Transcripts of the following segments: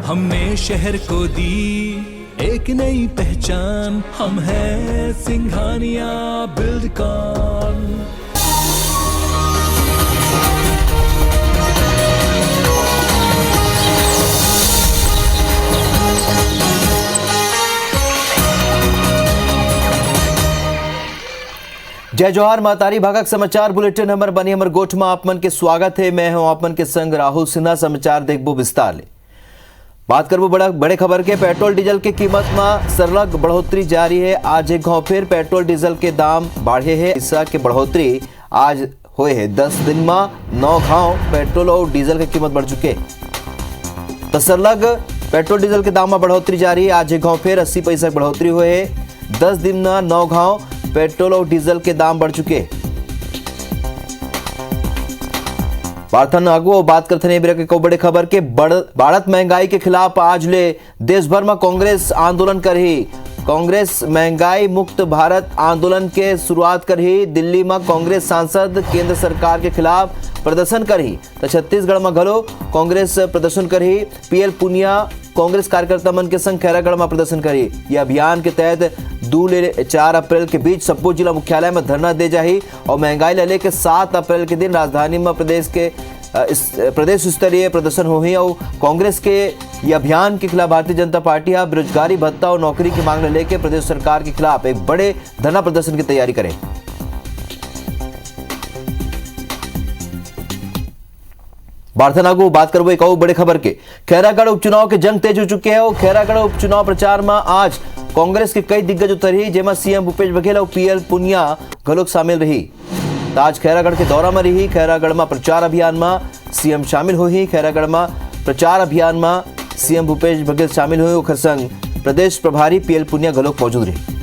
हमने शहर को दी एक नई पहचान, हम हैं सिंघानिया बिल्डकॉन। जय जोहार मातारी भागक समाचार बुलेटिन हमर बनी हमर गोठ में आप मन के स्वागत है। मैं हूं आप मन के संग राहुल सिन्हा। समाचार देखबो विस्तार ले। बात करबो बड़े खबर के। पेट्रोल डीजल के कीमत में सरलग बढ़ोतरी जारी है। आज एक घाव फिर पेट्रोल डीजल के दाम बढ़े है। इसका के बढ़ोतरी आज हुए है। 10 दिन में 9 घाव पेट्रोल और डीजल की कीमत बढ़ चुके। तो सरलग पेट्रोल डीजल के दाम में बढ़ोतरी जारी है। आज एक घाव फिर 80 पैसा बढ़ोतरी हुए है। 10 दिन में 9 घाव पेट्रोल और डीजल के दाम बढ़ चुके। वार्ता आगू बात करते हैं को बड़े खबर के। बढ़त महंगाई के खिलाफ आज ले देश भर में कांग्रेस आंदोलन कर ही। कांग्रेस महंगाई मुक्त भारत आंदोलन के शुरुआत कर ही। दिल्ली में कांग्रेस सांसद केंद्र सरकार के खिलाफ प्रदर्शन कर ही। तो छत्तीसगढ़ में घलो कांग्रेस प्रदर्शन कर ही। पीएल पुनिया कांग्रेस कार्यकर्ता मन के संग खैरागढ़ में प्रदर्शन करी। यह अभियान के तहत 2 से 4 अप्रैल के बीच सब्बो जिला मुख्यालय में धरना दे जाही और महंगाई ले के 7 अप्रैल के दिन राजधानी में प्रदेश स्तरीय प्रदर्शन होही। और कांग्रेस के ये अभियान के खिलाफ भारतीय जनता पार्टी बेरोजगारी भत्ता और नौकरी की मांग लेके प्रदेश सरकार के खिलाफ एक बड़े धरना प्रदर्शन की तैयारी करें। बार्थनागु बात करबो एक और बड़े खबर के। खैरागढ़ उपचुनाव के जंग तेज हो चुके हैं और खैरागढ़ उपचुनाव प्रचार में आज कांग्रेस के कई दिग्गज उतरी, जेमा सीएम भूपेश बघेल और पीएल पुनिया घलोक शामिल रही। तो आज खैरागढ़ के दौरा में रही। खैरागढ़ में प्रचार अभियान में सीएम शामिल हुई। खैरागढ़ में प्रचार अभियान में सीएम भूपेश बघेल शामिल हुए। ओकर संग प्रदेश प्रभारी पीएल पुनिया घलोक मौजूद रही।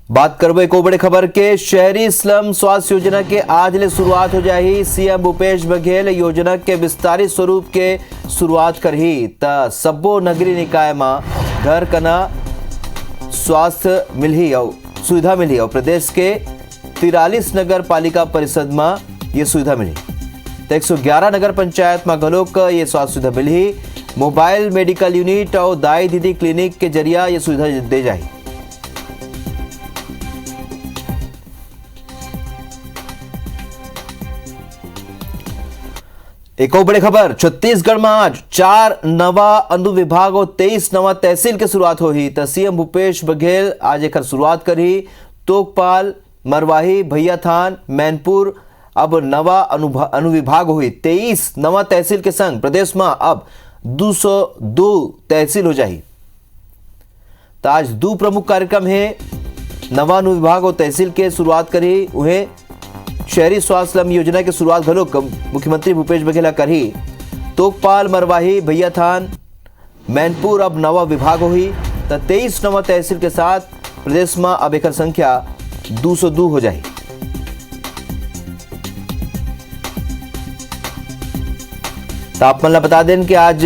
बात करबो एक बड़े खबर के। शहरी स्लम स्वास्थ्य योजना के आज ले शुरुआत हो जाही। सीएम भूपेश बघेल योजना के विस्तारित स्वरूप के शुरुआत करही। त सब्बो नगरीय निकाय में घर कना स्वास्थ्य मिलही और सुविधा मिली और प्रदेश के 43 नगर पालिका परिषद में ये सुविधा मिली। तो 111 नगर पंचायत में घलोक ये स्वास्थ्य सुविधा मिली। मोबाइल मेडिकल यूनिट और दाई दीदी क्लिनिक के जरिया ये सुविधा दे जाही। एक और बड़े खबर। छत्तीसगढ़ में आज 4 नवा अनुविभाग और 23 नवा तहसील की शुरुआत हुई। तो सीएम भूपेश बघेल आज एक शुरुआत करी। तोकपाल, मरवाही, भैयाथान, मैनपुर अब नवा अनुविभाग हुई। 23 नवा तहसील के संग प्रदेश में अब 202 तहसील हो जाही। तो आज 2 प्रमुख कार्यक्रम है। नवा अनुविभाग और तहसील के शुरुआत करी। उन्हें शहरी स्वास्थ्य स्लम योजना की शुरुआत घलोक मुख्यमंत्री भूपेश बघेल करी। तोकपाल, मरवाही, भैयाथान, मैनपुर अब नवा विभाग हुई। तो 23 नवा तहसील के साथ प्रदेश में अब एक संख्या 202 हो जाए। तो आप मन बता दें कि आज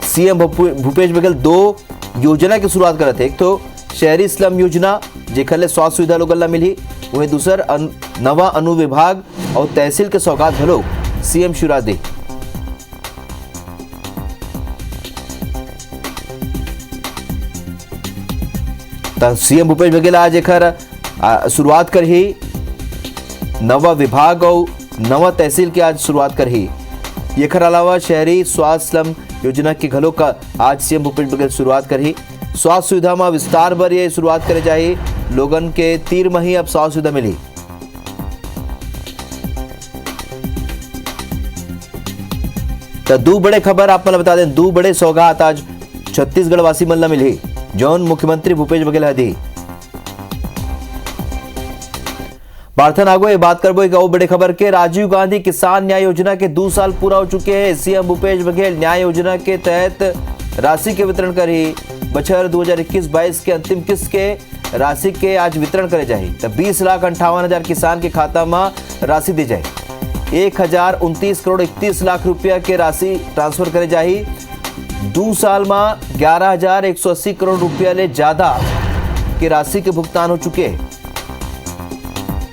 सीएम भूपेश बघेल 2 योजना की शुरुआत करते। एक तो शहरी स्लम योजना जेखर ले स्वास्थ्य सुविधा लोगन ला मिली। वही दूसर नवा अनुविभाग और तहसील के सौगात घलोक सीएम शुरुआत दी। सीएम भूपेश बघेल आज एक शुरुआत कर ही। नवा विभाग और नवा तहसील की आज शुरुआत कर ही। एकर अलावा शहरी स्वास्थ्य स्लम योजना की घलोक आज सीएम भूपेश बघेल शुरुआत कर ही। स्वास्थ्य सुविधा में विस्तार बर ये शुरुआत करे जाही। लोगन के 3 मही अब स्वास्थ्य सुविधा मिली। तो 2 बड़े खबर आप मन बता दें। 2 बड़े सौगात आज छत्तीसगढ़ वासी मन ला मिली जौन मुख्यमंत्री भूपेश बघेल हदी। बार्थन आगो ये बात करबो एक और बड़े खबर के। राजीव गांधी किसान न्याय योजना के 2 साल पूरा हो चुके हैं। सीएम भूपेश बघेल न्याय योजना के तहत राशि के वितरण करी। बछर 2021-22 के अंतिम किस्त के राशि के आज वितरण करे जाए। तो 20,58,000 किसान के खाता में राशि दी जाए। 1,029 करोड़ 31 लाख रुपया के राशि ट्रांसफर करे जाए। 2 साल में 11,180 करोड़ रुपया ले ज्यादा की राशि के भुगतान हो चुके हैं।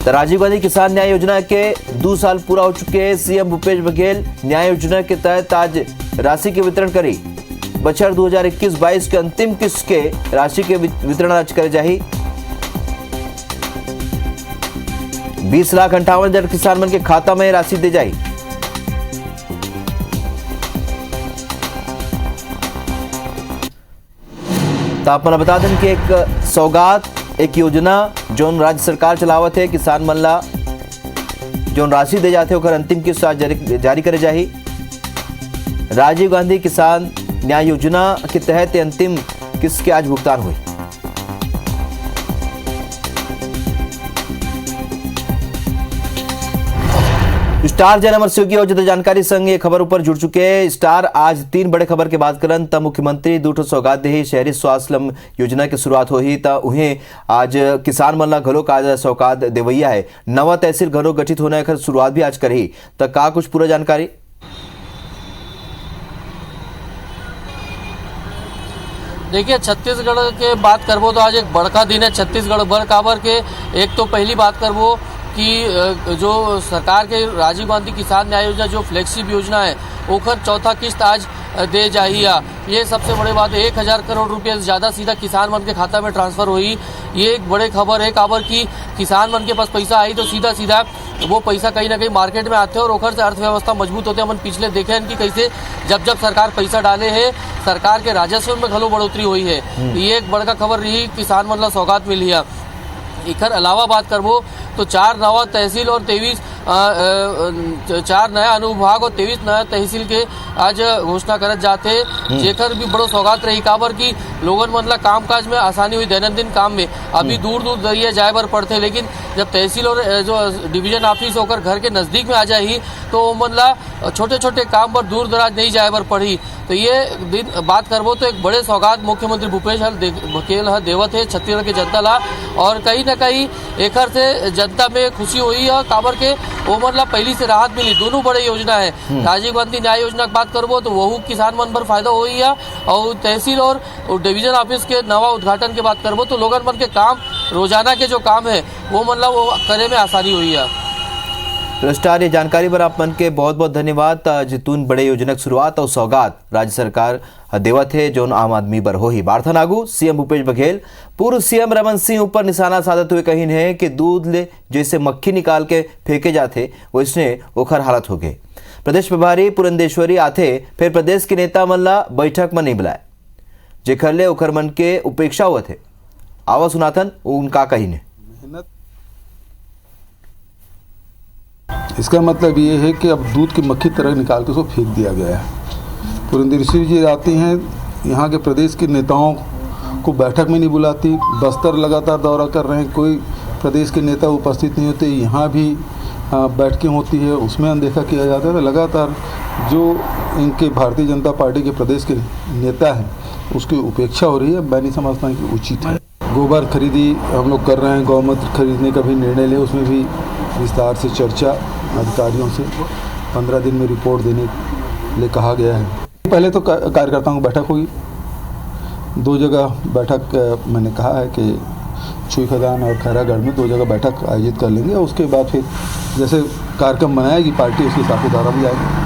तो राजीव गांधी किसान न्याय योजना के 2 साल पूरा हो चुके हैं। सीएम भूपेश बघेल न्याय योजना के तहत आज राशि के वितरण करी। बछर 2021-22 के अंतिम किस्त के राशि के वितरण आज करे जाही। 20,58,000 किसान मन के खाता में राशि दे जाही। तो आप मन बता दें कि एक सौगात एक योजना जोन राज्य सरकार चलावत है, किसान मन ला जोन राशि दे जाते ओकर अंतिम किस्त आज जारी करे जाही। राजीव गांधी किसान न्याय योजना के तहत अंतिम किस्त के आज भुगतान हुई। स्टार जयनमर सहयोगी और ज्यादा जानकारी संग ये खबर ऊपर जुड़ चुके हैं। स्टार आज 3 बड़े खबर के बात करन त मुख्यमंत्री 2 सौगात देही शहरी स्वास्थ्य योजना की शुरुआत होही त उन्हें आज किसान मन ला घलो आज सौगात देवैया है। नवा तहसील घलो गठित होने की शुरुआत भी आज करही। त का कुछ पूरा जानकारी? देखिए, छत्तीसगढ़ के बात करबो तो आज एक बड़का दिन है छत्तीसगढ़ भर काबर के। एक तो पहली बात करबो कि जो सरकार के राजीव गांधी किसान न्याय योजना जो फ्लैगशिप योजना है ओकर चौथा किस्त आज दे जाहिया। ये सबसे बड़ी बात है। 1,000 करोड़ रुपये से ज़्यादा सीधा किसान मन के खाता में ट्रांसफर हुई। ये एक बड़े खबर है काबर की किसान मन के पास पैसा आई तो सीधा सीधा वो पैसा कहीं ना कहीं मार्केट में आते हैं और ओखर से अर्थव्यवस्था मजबूत होते हैं। अपन पिछले देखे हैं कि कैसे जब जब सरकार पैसा डाले है सरकार के राजस्व में घलो बढ़ोतरी हुई है। ये एक बड़का खबर रही, किसान मन ला सौगात मिली है। इकर अलावा बात करबो तो 4 नवा तहसील और 4 नया अनुविभाग और 23 नया तहसील के आज घोषणा करत जाते, जेकर भी बड़ो सौगात रही काबर की लोगन मन ला काम काज में आसानी हुई। दैनंदिन काम में अभी दूर दूर दरिया जाए बर पड़ते, लेकिन जब तहसील और जो डिवीजन ऑफिस होकर घर के नजदीक में आ जाही तो मन ला छोटे छोटे काम पर दूर दराज नहीं जाए बर पड़ी। तो ये दिन बात करबो तो एक बड़े सौगात मुख्यमंत्री भूपेश बघेल देवत है छत्तीसगढ़ के जनता ला। और कहीं ना कहीं एकर से जनता में खुशी हुई है काबर के वो मन ला पहली से राहत मिली। दोनों बड़े योजना है। राजीव गांधी न्याय योजना की बात करबो तो वह किसान मन पर फायदा हुई है और तहसील और डिवीजन ऑफिस के नवा उद्घाटन की बात करबो तो लोगन मन के काम रोजाना के जो काम है वो मन ला वो करे में आसानी हुई है। स्टार ये जानकारी पर आप मन के बहुत बहुत धन्यवाद। जितून बड़े योजना की शुरुआत और सौगात राज्य सरकार देवत है जो आम आदमी बर हो ही। बारथन आगू सीएम भूपेश बघेल पूर्व सीएम रमन सिंह ऊपर निशाना साधते हुए कही है कि दूध ले जैसे मक्खी निकाल के फेंके जाते वैसने ओखर हालत हो गए। प्रदेश प्रभारी पुरंदेश्वरी आथे फिर प्रदेश के नेता मन ला बैठक में नहीं बुलाए, जेखर ले ओखर मन के उपेक्षा हुआ थे। आवा सुनाथन उनका कही ने। इसका मतलब ये है कि अब दूध की मक्खी तरह निकाल के उसको फेंक दिया गया है। पुरंदेश्वरी जी आती हैं, यहाँ के प्रदेश के नेताओं को बैठक में नहीं बुलाती। बस्तर लगातार दौरा कर रहे हैं, कोई प्रदेश के नेता उपस्थित नहीं होते। यहाँ भी बैठकें होती है, उसमें अनदेखा किया जाता है। तो लगातार जो इनके भारतीय जनता पार्टी के प्रदेश के नेता हैं उसकी उपेक्षा हो रही है। मैं नहीं समझता कि उचित है। गोबर खरीदी हम लोग कर रहे हैं, गौमूत्र खरीदने का भी निर्णय ले, उसमें भी विस्तार से चर्चा अधिकारियों से 15 दिन में रिपोर्ट देने लिए कहा गया है। पहले तो कार्यकर्ताओं की बैठक होगी, 2 जगह बैठक मैंने कहा है कि छुई खदान और खैरागढ़ में 2 जगह बैठक आयोजित कर लेंगे। और उसके बाद फिर जैसे कार्यक्रम बनाएगी पार्टी उसके हिसाब से दौरा भी जाएगी।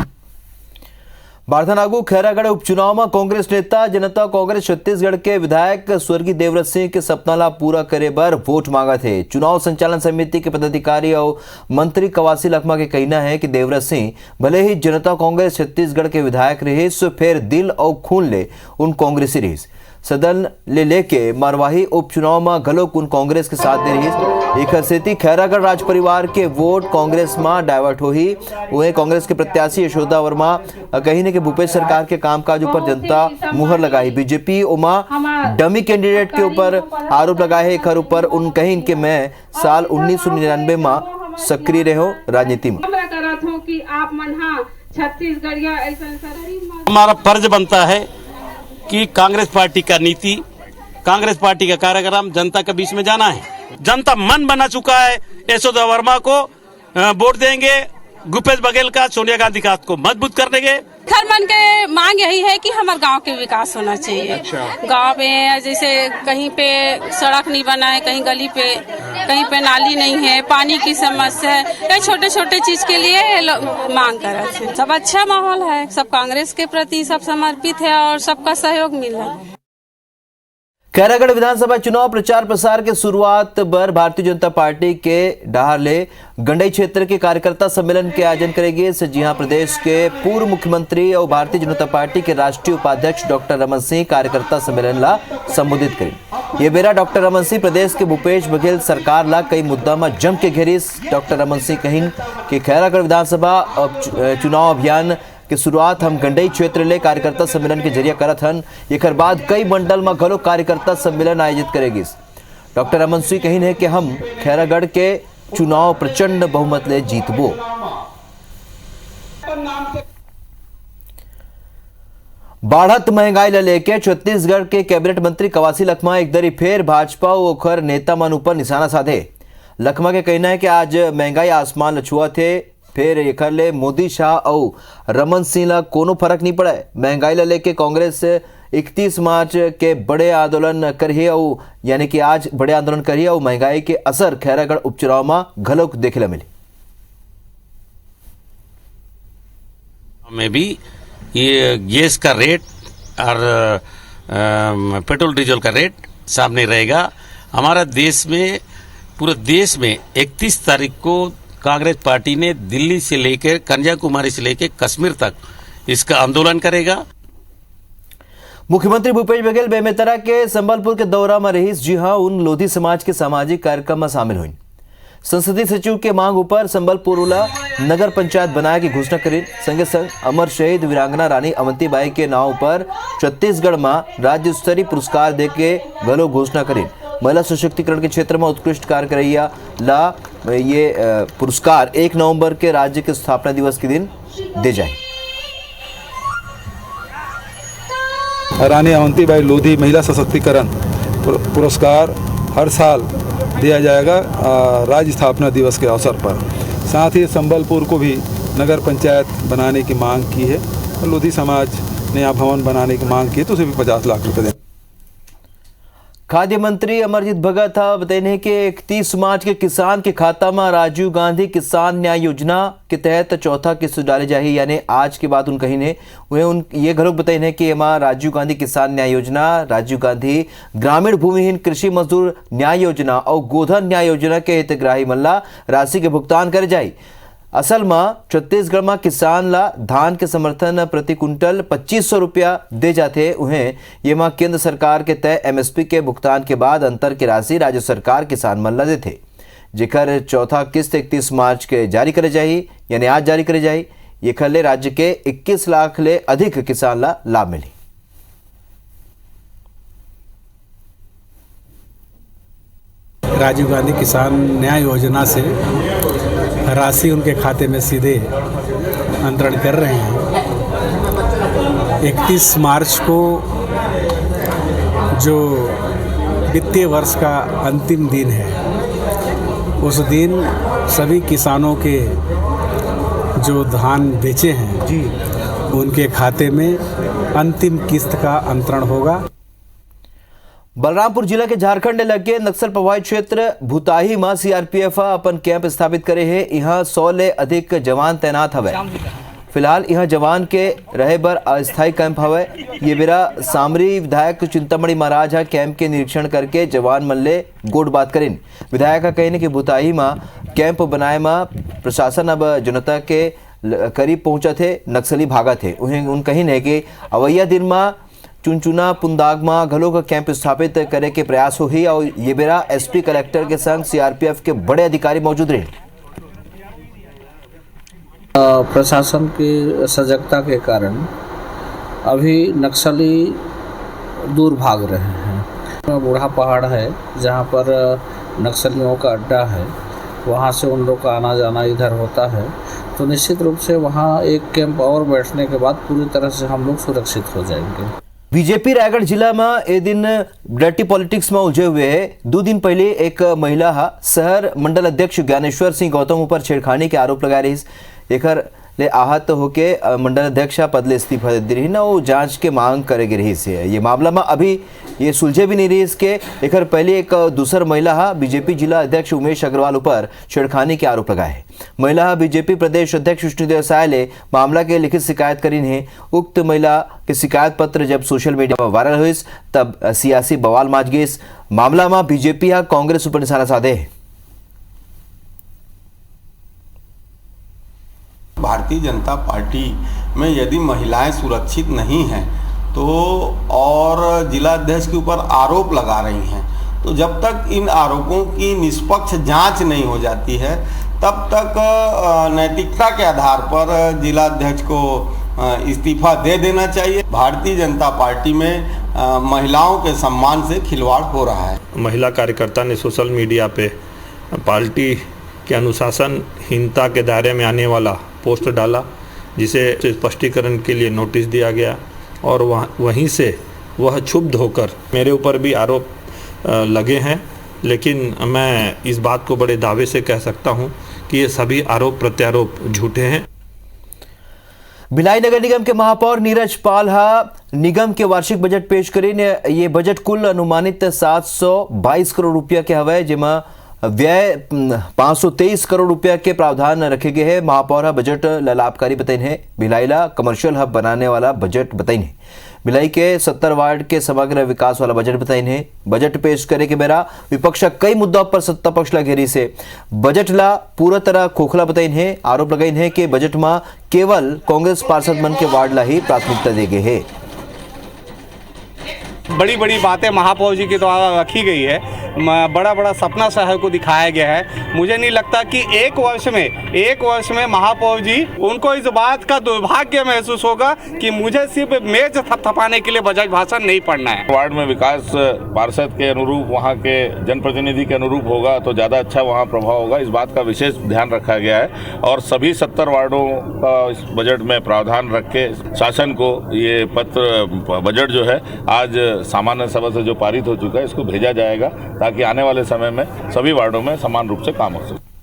बारथनागू खैरागढ़ उपचुनाव में कांग्रेस नेता जनता कांग्रेस छत्तीसगढ़ के विधायक स्वर्गीय देवव्रत सिंह के सपना ला पूरा करे बर वोट मांगा थे। चुनाव संचालन समिति के पदाधिकारी और मंत्री कवासी लखमा के कहना है कि देवव्रत सिंह भले ही जनता कांग्रेस छत्तीसगढ़ के विधायक रहे सो फिर दिल और खून ले उन कांग्रेसी रही। सदन ले लेके मरवाही उपचुनाव में घलोक उन कांग्रेस के साथ दे रही। एक सेती खैरागढ़ राज परिवार के वोट कांग्रेस में डाइवर्ट हो ही। वहीं कांग्रेस के प्रत्याशी यशोदा वर्मा कही ने कि भूपेश सरकार के कामकाज ऊपर जनता मुहर लगाई। बीजेपी उमा डमी कैंडिडेट के ऊपर आरोप लगाए है। खर ऊपर उन कहीं इनके मैं साल 1999 में सक्रिय रहो राजनीति में। हमारा फर्ज बनता है कि कांग्रेस पार्टी का नीति, कांग्रेस पार्टी का कार्यक्रम जनता के बीच में जाना है। जनता मन बना चुका है, यशोदा वर्मा को वोट देंगे, भूपेश बघेल का, सोनिया गांधी का हाथ को मजबूत कर देंगे। हर मन के मांग यही है कि हमारे गांव के विकास होना चाहिए। गांव में जैसे कहीं पे सड़क नहीं बना है, कहीं गली पे कहीं पे नाली नहीं है, पानी की समस्या है, कई छोटे छोटे चीज के लिए मांग कर रहे थे। सब अच्छा माहौल है, सब कांग्रेस के प्रति सब समर्पित है और सबका सहयोग मिल रहा है। खैरागढ़ विधानसभा चुनाव प्रचार प्रसार के शुरुआत पर भारतीय जनता पार्टी के डाहरले गंडई क्षेत्र के कार्यकर्ता सम्मेलन के आयोजन करेगी। जी हां, प्रदेश के पूर्व मुख्यमंत्री और भारतीय जनता पार्टी के राष्ट्रीय उपाध्यक्ष डॉक्टर रमन सिंह कार्यकर्ता सम्मेलन ला संबोधित करें। ये बेरा डॉक्टर रमन सिंह प्रदेश के भूपेश बघेल सरकार ला कई मुद्दा में जम के घेरिस। डॉक्टर रमन सिंह कहिन कि खैरागढ़ विधानसभा चुनाव अभियान की शुरुआत हम गंडई क्षेत्र ले कार्यकर्ता सम्मेलन के जरिए करत हन। एकर बाद कई मंडल में घलो कार्यकर्ता सम्मेलन आयोजित करेगी। डॉक्टर रमन सिंह कहिन है कि हम खैरागढ़ के चुनाव प्रचंड बहुमत ले जीतबो। बढ़त महंगाई ले लेके छत्तीसगढ़ के कैबिनेट मंत्री कवासी लखमा एक दरी फेर भाजपा और नेता मन ऊपर निशाना साधे। लखमा के कहना है कि आज महंगाई आसमान लछुआ थे, फिर एकर ले मोदी शाह और रमन सिंह ला कोनो फर्क नहीं पड़ा। महंगाई ला लेके कांग्रेस 31 मार्च के बड़े आंदोलन करिए और यानी कि आज बड़े आंदोलन करिए और महंगाई के असर खैरागढ़ उपचुनाव में घलोक देखे ला मिली। में भी ये गैस का रेट और पेट्रोल डीजल का रेट सामने रहेगा। हमारा देश में, पूरे देश में 31 तारीख को कांग्रेस पार्टी ने दिल्ली से लेकर कन्याकुमारी से लेकर कश्मीर तक इसका आंदोलन करेगा। मुख्यमंत्री भूपेश बघेल बेमेतरा के संबलपुर के दौरा में रहीस। जी हां, उन लोधी समाज के सामाजिक कार्यक्रम में शामिल हुई। संसदीय सचिव के मांग ऊपर संबलपुर नगर पंचायत बनाए की घोषणा करी। संगे संग अमर शहीद वीरांगना रानी अवंतीबाई के नाव पर छत्तीसगढ़ में राज्य स्तरीय पुरस्कार देके घलो घोषणा करी। महिला सशक्तिकरण के क्षेत्र में उत्कृष्ट कार्य करैया ला ये पुरस्कार 1 नवंबर के राज्य के स्थापना दिवस के दिन दे जाए। रानी अवंतीबाई लोधी महिला सशक्तिकरण पुरस्कार हर साल दिया जाएगा राज्य स्थापना दिवस के अवसर पर। साथ ही संबलपुर को भी नगर पंचायत बनाने की मांग की है और लोधी समाज ने यहाँ भवन बनाने की मांग की है, तो उसे भी 50 लाख रुपए दें। खाद्य मंत्री अमरजीत भगत बताइए कि 31 मार्च के किसान के खाता में राजीव गांधी किसान न्याय योजना के तहत चौथा किस्त डाले जाए। यानी आज के बाद उन कहीं ने ये घरों बताइए कि एमा राजीव गांधी किसान न्याय योजना, राजीव गांधी ग्रामीण भूमिहीन कृषि मजदूर न्याय योजना और गोधन न्याय योजना के हितग्राही मल्ला राशि के भुगतान करे जाए। असल में छत्तीसगढ़ में किसान ला धान के समर्थन प्रति कुंटल 2500 रुपया दे जाते। उन्हें ये मां केंद्र सरकार के तय एमएसपी के भुगतान के बाद अंतर की राशि राज्य सरकार किसान मन ला देते, जेकर चौथा किस्त 31 मार्च के जारी करे जाए। यानी आज जारी करे जाए। ये खले राज्य के 21 लाख ले अधिक किसान ला लाभ मिली। राजीव गांधी किसान न्याय योजना से राशि उनके खाते में सीधे अंतरण कर रहे हैं। 31 मार्च को जो वित्तीय वर्ष का अंतिम दिन है, उस दिन सभी किसानों के जो धान बेचे हैं जी, उनके खाते में अंतिम किस्त का अंतरण होगा। बलरामपुर जिला के झारखंड लगे नक्सल प्रभावित क्षेत्र भूताही में सीआरपीएफ अपन कैंप स्थापित करे है। यहाँ 100 ले अधिक जवान तैनात हवे। फिलहाल यहाँ जवान के रहे बर अस्थायी कैंप हवे। ये बेरा सामरी विधायक चिंतामणि महाराज है कैंप के निरीक्षण करके जवान मन ले गोट बात करें। विधायक का कहने कि भूताही में कैंप बनाए में प्रशासन अब जनता के करीब पहुंचा थे, नक्सली भागा थे। उन्हें उन कहीं है कि अवैया दिन में चुनचुना पुंदागमा घलों का कैंप स्थापित करे के प्रयास हुई और ये बेरा एसपी कलेक्टर के संग सीआरपीएफ के बड़े अधिकारी मौजूद रहे। प्रशासन की सजगता के कारण अभी नक्सली दूर भाग रहे हैं। बूढ़ा पहाड़ है जहां पर नक्सलियों का अड्डा है, वहां से उन लोग का आना जाना इधर होता है, तो निश्चित रूप से वहां एक कैंप और बैठने के बाद पूरी तरह से हम लोग सुरक्षित हो जाएंगे। बीजेपी रायगढ़ जिला में ए दिन डर्टी पॉलिटिक्स में उलझे हुए है। 2 दिन पहले एक महिला शहर मंडल अध्यक्ष ज्ञानेश्वर सिंह गौतम ऊपर छेड़खानी के आरोप लगा रही। ले आहत होके मंडल अध्यक्ष पद ले इस्तीफा दे रही ना, वो जांच के मांग करेगी रही से। ये मामला में अभी ये सुलझे भी नहीं रही। इसके एक पहले एक दूसर महिला बीजेपी जिला अध्यक्ष उमेश अग्रवाल ऊपर छेड़खानी के आरोप लगाए है। महिला बीजेपी प्रदेश अध्यक्ष विष्णु देव साय ले मामला के लिखित शिकायत करी है। उक्त महिला के शिकायत पत्र जब सोशल मीडिया में वायरल हुई तब सियासी बवाल माच गई। मामला में बीजेपी कांग्रेस ऊपर निशाना साधे है। भारतीय जनता पार्टी में यदि महिलाएं सुरक्षित नहीं हैं तो और जिला अध्यक्ष के ऊपर आरोप लगा रही हैं, तो जब तक इन आरोपों की निष्पक्ष जांच नहीं हो जाती है तब तक नैतिकता के आधार पर जिला अध्यक्ष को इस्तीफा दे देना चाहिए। भारतीय जनता पार्टी में महिलाओं के सम्मान से खिलवाड़ हो रहा है। महिला कार्यकर्ता ने सोशल मीडिया पे पार्टी के अनुशासनहीनता के दायरे में आने वाला पोस्ट डाला, जिसे स्पष्टीकरण के लिए नोटिस दिया गया और वहीं से वह क्षुब्ध होकर मेरे ऊपर भी आरोप लगे हैं। लेकिन मैं इस बात को बड़े दावे से कह सकता हूं कि ये सभी आरोप प्रत्यारोप झूठे हैं। भिलाई नगर निगम के महापौर नीरज पाल निगम के वार्षिक बजट पेश करी ने। ये बजट कुल अनुमानित 722 करोड़ रुपया के हवे, जिमा व्यय 523 करोड़ रुपया के प्रावधान रखे गए हैं। महापौर बजट लाभकारी बताइन है। भिलाईला कमर्शियल हब बनाने वाला बजट बताइन है। भिलाई के 70 वार्ड के समग्र विकास वाला बजट बताइन है। बजट पेश करे के बेरा विपक्ष कई मुद्दों पर सत्ता पक्ष ला घेरी से बजट ला पूरा तरह खोखला बताइन है। आरोप लगाइन है कि बजट में केवल कांग्रेस पार्षद मन के वार्ड ला ही प्राथमिकता दे गए है। बड़ी बड़ी बातें महापौर जी के द्वारा रखी गई है, बड़ा बड़ा सपना शहर को दिखाया गया है। मुझे नहीं लगता कि एक वर्ष में महापौर जी उनको इस बात का दुर्भाग्य महसूस होगा कि मुझे सिर्फ मेज थपथपाने के लिए बजट भाषण नहीं पढ़ना है। वार्ड में विकास पार्षद के अनुरूप, वहाँ के जनप्रतिनिधि के अनुरूप होगा तो ज़्यादा अच्छा वहाँ प्रभाव होगा, इस बात का विशेष ध्यान रखा गया है। और सभी 70 वार्डों का इस बजट में प्रावधान रख के शासन को ये पत्र बजट जो है आज सामान्य सभा से जो पारित हो चुका है इसको भेजा जाएगा ताकि आने वाले समय में सभी वार्डों में समान रूप से काम हो सके।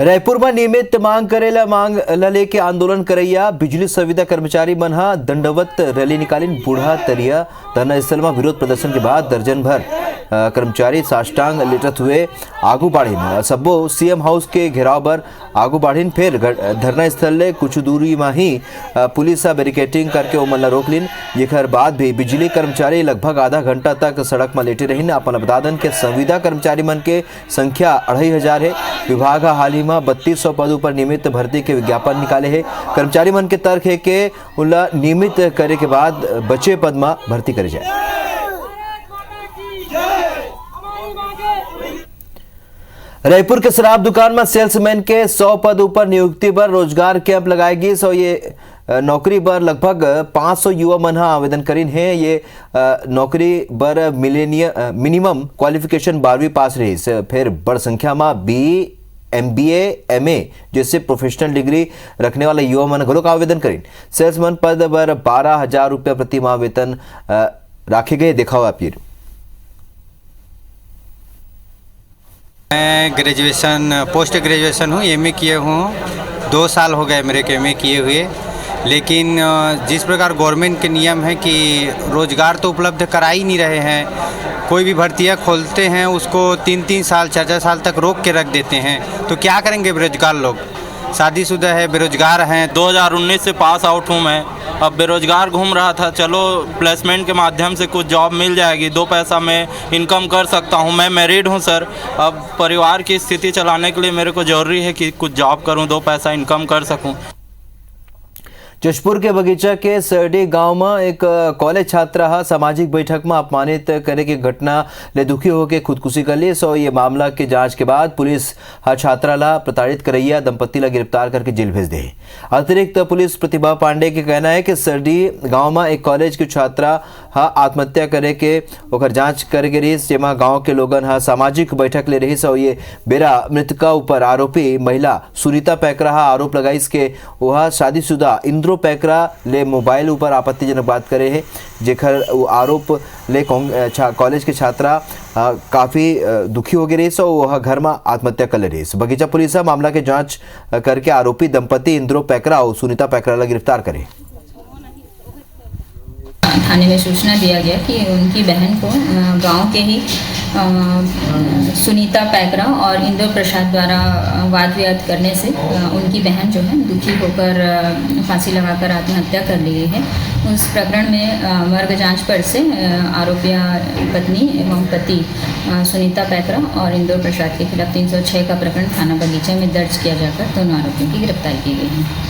रायपुर में नियमित मांग करेला मांग लेके आंदोलन करैया बिजली संविदा कर्मचारी मन दंडवत रैली निकालिन। बूढ़ा तरिया धरना स्थल में विरोध प्रदर्शन के बाद दर्जन भर कर्मचारी साष्टांग लेटत हुए आगू बढ़िन। सब्बो सीएम हाउस के घेराव पर आगू बढ़िन। फिर धरना स्थल ले कुछ दूरी में ही पुलिस बैरिकेटिंग करके ओमन रोक लिन। जेकर बाद भी बिजली कर्मचारी लगभग आधा घंटा तक सड़क में लेटे रहिन। अपन बतादन के संविदा कर्मचारी मन के संख्या 2500 है। विभाग हाल ही में 3200 पदों पर नियमित भर्ती के विज्ञापन निकाले हैं। कर्मचारी मन के तर्क है कि उनला नियमित करे के बाद बचे पद में भर्ती करे जाए। रायपुर के शराब दुकान में सेल्समैन के 100 पद ऊपर नियुक्ति पर रोजगार कैंप लगाएगी। सो ये नौकरी पर लगभग 500 युवा मन आवेदन करीन है। ये नौकरी पर मिनिमम क्वालिफिकेशन 12वीं पास रही। फिर बड़ संख्या में BE, MBA, MA जैसे प्रोफेशनल डिग्री रखने वाले युवा मन घरों का आवेदन करीन। सेल्समैन पद पर 12,000 रुपया प्रति माह वेतन रखे गए। दिखाओ आप ये। मैं ग्रेजुएशन पोस्ट ग्रेजुएशन हूँ, MA किए हूँ। 2 साल हो गए मेरे को MA किए हुए। लेकिन जिस प्रकार गवर्नमेंट के नियम है कि रोज़गार तो उपलब्ध करा ही नहीं रहे हैं। कोई भी भर्तियाँ खोलते हैं उसको 3-3 साल 4-4 साल तक रोक के रख देते हैं। तो क्या करेंगे बेरोजगार लोग? शादीशुदा है, बेरोजगार हैं। 2019 से पास आउट हूँ मैं। अब बेरोजगार घूम रहा था, चलो प्लेसमेंट के माध्यम से कुछ जॉब मिल जाएगी, 2 पैसा मैं इनकम कर सकता हूँ। मैं मैरिड हूँ सर। अब परिवार की स्थिति चलाने के लिए मेरे को ज़रूरी है कि कुछ जॉब करूँ, 2 पैसा इनकम कर सकूँ। जशपुर के बगीचा के सरडी गांव में एक कॉलेज छात्रा सामाजिक बैठक में अपमानित करे की घटना ले दुखी होकर खुदकुशी कर ली। सो ये मामला की जांच के बाद पुलिस छात्रा ला प्रताड़ित करैया दंपति ला गिरफ्तार करके जेल भेज दे। अतिरिक्त पुलिस प्रतिभा पांडे के कहना है कि सरडी गांव में एक कॉलेज की छात्रा हा आत्महत्या करे के ओकर जांच करे के रही, जेमा गांव के लोगन हा सामाजिक बैठक ले रही। सो ये बेरा मृतका ऊपर आरोपी महिला सुनीता पैकरा हा आरोप लगाइस के वह शादीशुदा इंद्रो पैकरा ले मोबाइल ऊपर आपत्तिजनक बात करे है, जेकर आरोप ले कॉलेज के छात्रा काफ़ी दुखी हो गई रही। सो वह घर में आत्महत्या कर ले रही। बगीचा पुलिस मामला के जांच करके आरोपी दंपति इंद्रो पैकरा और सुनीता पैकरा ला गिरफ्तार करे। थाने में सूचना दिया गया कि उनकी बहन को गांव के ही सुनीता पैकरा और इंद्र प्रसाद द्वारा वाद विवाद करने से उनकी बहन जो है दुखी होकर फांसी लगाकर आत्महत्या कर ली है। उस प्रकरण में मर्ग जांच पर से आरोपिया पत्नी एवं पति सुनीता पैकरा और इंद्र प्रसाद के खिलाफ 306 का प्रकरण थाना बगीचा में दर्ज किया जाकर दोनों आरोपियों की गिरफ्तारी की गई है।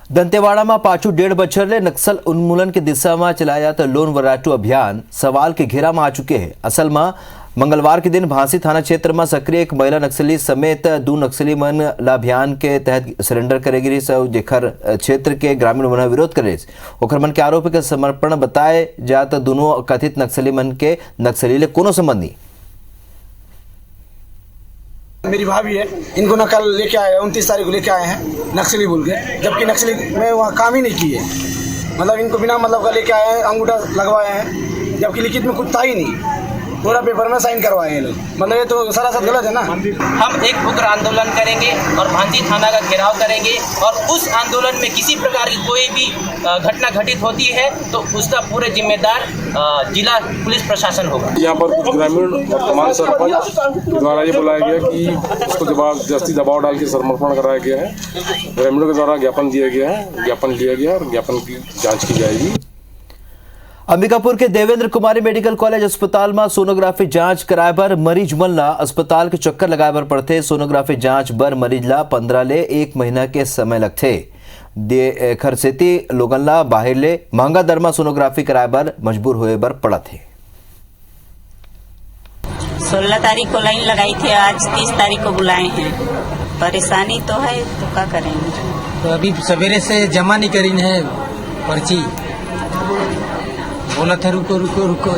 दंतेवाड़ा में पाछू 1.5 बछर ले नक्सल उन्मूलन की दिशा में चलाया जाता लोन वर्राटू अभियान सवाल के घेरा में आ चुके हैं। असल में मंगलवार के दिन भांसी थाना क्षेत्र में सक्रिय एक महिला नक्सली समेत 2 नक्सली मन ला अभियान के तहत सरेंडर करेगी, जेखर क्षेत्र के ग्रामीण मन विरोध करे ओखर मन के आरोपी के समर्पण बताए जाता दोनों कथित नक्सली मन के नक्सली ले कोनो संबंध नहीं। मेरी भाभी है, इनको न कल लेके आए 29 तारीख को लेके आए हैं नक्सली बोल के, जबकि नक्सली में वहाँ काम ही नहीं किए। मतलब इनको बिना मतलब का लेके आए हैं, अंगूठा लगवाए हैं, जबकि लिखित में कुछ था ही नहीं, पूरा पेपर में साइन करवाए हैं लोग। मतलब ये तो सरासर गलत है ना। हम एक उग्र आंदोलन करेंगे और भांसी थाना का घेराव करेंगे और उस आंदोलन में किसी प्रकार की कोई भी घटना घटित होती है तो उसका पूरे जिम्मेदार जिला पुलिस प्रशासन होगा। यहाँ पर कुछ ग्रामीण और तमाम सरपंच के द्वारा ये बुलाया गया कि उसको जबरदस्ती दबाव डाल के समर्पण कराया गया है। ग्रामीणों के द्वारा ज्ञापन दिया गया है, ज्ञापन लिया गया और ज्ञापन की जाँच की जाएगी। अंबिकापुर के देवेंद्र कुमारी मेडिकल कॉलेज अस्पताल में सोनोग्राफी जांच कराए बर मरीज मन ला अस्पताल के चक्कर लगाए बर पड़ते। सोनोग्राफी जांच बर मरीज ला 15 ले 1 महीना के समय लगथे। खरसेती लोगन ला बाहर ले महंगा दर में सोनोग्राफी कराए बर मजबूर होए बर पड़ा थे। 16 तारीख को लाइन लगाई थी, आज 30 तारीख को बुलाए हैं। परेशानी तो है, तो क्या करेंगे। तो अभी सवेरे से जमा नहीं करी है पर्ची, बोला था रुको रुको रुको,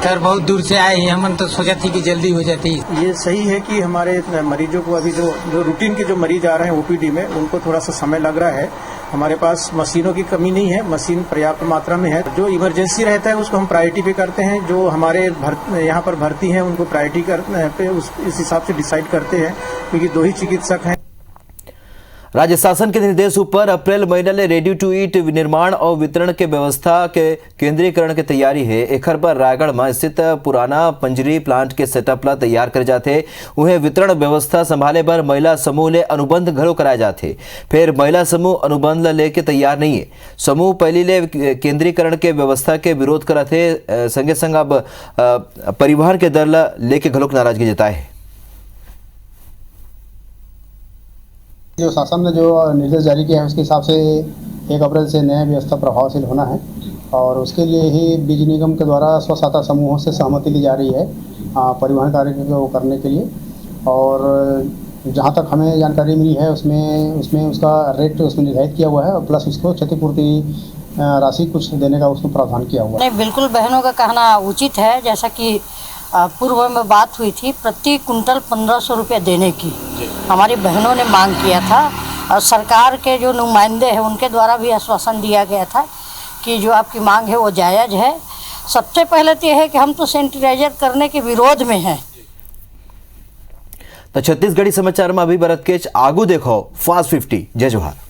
खैर बहुत दूर से आए हैं, हम तो सोचा थी कि जल्दी हो जाती। ये सही है कि हमारे मरीजों को अभी जो रूटीन के जो मरीज आ रहे हैं ओपीडी में, उनको थोड़ा सा समय लग रहा है। हमारे पास मशीनों की कमी नहीं है, मशीन पर्याप्त मात्रा में है। जो इमरजेंसी रहता है उसको हम प्रायोरिटी पे करते हैं, जो हमारे यहाँ पर भर्ती हैं उनको प्रायोरिटी पे इस हिसाब से डिसाइड करते हैं, क्योंकि 2 ही चिकित्सक हैं। राज्य शासन के निर्देश पर अप्रैल महीना ले रेडी टू ईट निर्माण और वितरण के व्यवस्था के केंद्रीकरण की तैयारी है। एखर पर रायगढ़ में स्थित पुराना पंजरी प्लांट के सेटअप ला तैयार करे जाते। उन्हें वितरण व्यवस्था संभाले पर महिला समूह ले अनुबंध घलो कराए जाते। फिर महिला समूह अनुबंध ला लेके तैयार नहीं है। समूह पहली ले केंद्रीकरण के व्यवस्था के विरोध करते, संगे संग अब परिवहन के दर ला लेके घलो नाराजगी जताए है। जो शासन ने जो निर्देश जारी किया है उसके हिसाब से 1 अप्रैल से नया व्यवस्था प्रभावशील होना है और उसके लिए ही बीज निगम के द्वारा स्व-सहायता समूहों से सहमति ली जा रही है परिवहन कार्य को करने के लिए। और जहां तक हमें जानकारी मिली है उसमें उसका रेट उसमें निर्धारित किया हुआ है और प्लस उसको क्षतिपूर्ति राशि कुछ देने का उसमें प्रावधान किया हुआ है। नहीं, बिल्कुल बहनों का कहना उचित है। जैसा कि पूर्व में बात हुई थी, प्रति कुंटल 1500 रुपये देने की हमारी बहनों ने मांग किया था और सरकार के जो नुमाइंदे हैं उनके द्वारा भी आश्वासन दिया गया था कि जो आपकी मांग है वो जायज़ है। सबसे पहले तो यह है कि हम तो सैनिटाइजर करने के विरोध में हैं। तो छत्तीसगढ़ी समाचार में अभी भरत केच आगू देखो फास्ट 50। जय जोहार।